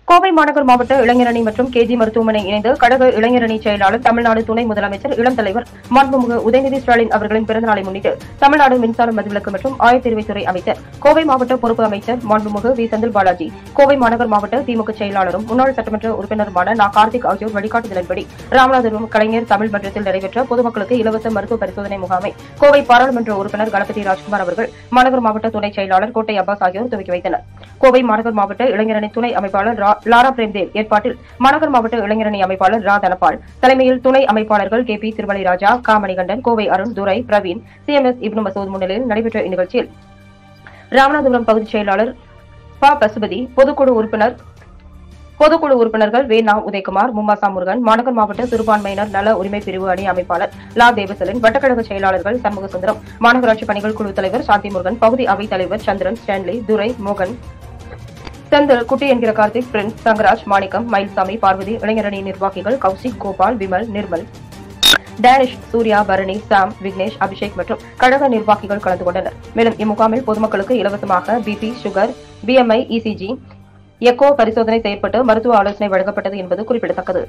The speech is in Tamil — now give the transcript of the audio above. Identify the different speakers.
Speaker 1: கோவை மாநகர் மாவட்ட இளைஞரணி மற்றும் கேஜி மருத்துவமனை இணைந்து கழக இளைஞரணி செயலாளர் தமிழ்நாடு துணை முதலமைச்சர் இளம் தலைவர் மாண்புமிகு உதயநிதி ஸ்டாலின் அவர்களின் பிறந்தநாளை முன்னிட்டு தமிழ்நாடு மின்சார மதுவிலக்கு மற்றும் ஆயத்தீர்வைத்துறை அமைச்சர் கோவை மாவட்ட பொறுப்பு அமைச்சர் மாண்புமிகு வி செந்தில் பாலாஜி கோவை மாநகர் மாவட்ட திமுக செயலாளரும் முன்னாள் சட்டமன்ற உறுப்பினருமான நா கார்த்திக் ஆகியோர் வழிகாட்டுதலின்படி ராமநாதபுரம் கலைஞர் தமிழ் மன்றத்தில் நடைபெற்ற பொதுமக்களுக்கு இலவச மருத்துவ பரிசோதனை முகாமை கோவை பாராளுமன்ற உறுப்பினர் கணபதி ராஜ்குமார் அவர்கள் மாநகர் மாவட்ட துணை செயலாளர் கோட்டை அப்பாஸ் ஆகியோர் துவக்கி வைத்தனர். கோவை மாநகர் மாவட்ட இளைஞரணி துணை அமைப்பாளர் லாரா பிரேம்தேவ் ஏற்பாட்டில் மாநகர் மாவட்ட இளைஞரணி அமைப்பாளர் ரா தனபால் தலைமையில் துணை அமைப்பாளர்கள் கே பி திருமலை ராஜா, கா மணிகண்டன், கோவை அருண், துரை, பிரவீன், சிஎம்எஸ் இப்னு மசூத் முன்னிலையில் நடைபெற்ற இந்நிகழ்ச்சியில் ராமநாதபுரம் பகுதிச் செயலாளர் ப பசுபதி, பொதுக்குழு உறுப்பினர்கள் வே நா உதயகுமார், மும்மாசா முருகன், மாநகர் மாவட்ட சிறுபான்மையினர் நல உரிமை பிரிவு அணி அமைப்பாளர் லா தேவசலன், வட்டக்கழக செயலாளர்கள் சண்முக சுந்தரம், மாநகராட்சி பணிகள் குழு தலைவர் சாந்தி முருகன், பகுதி அவைத் தலைவர் சந்திரன், ஸ்டான்லி, துரை, மோகன், செந்தில், குட்டி என்கிற கார்த்திக், பிரின்ஸ், தங்கராஜ், மாணிக்கம், மயில்சாமி, பார்வதி, இளைஞரணி நிர்வாகிகள் கௌசிக், கோபால், விமல், நிர்மல், டேனிஷ், சூர்யா, பரணி, சாம், விக்னேஷ், அபிஷேக் மற்றும் கழக நிர்வாகிகள் கலந்து கொண்டனர். மேலும் இம்முகாமில் பொதுமக்களுக்கு இலவசமாக BP, sugar, BMI, ECG, echo பரிசோதனை செய்யப்பட்டு மருத்துவ ஆலோசனை வழங்கப்பட்டது என்பது குறிப்பிடத்தக்கது.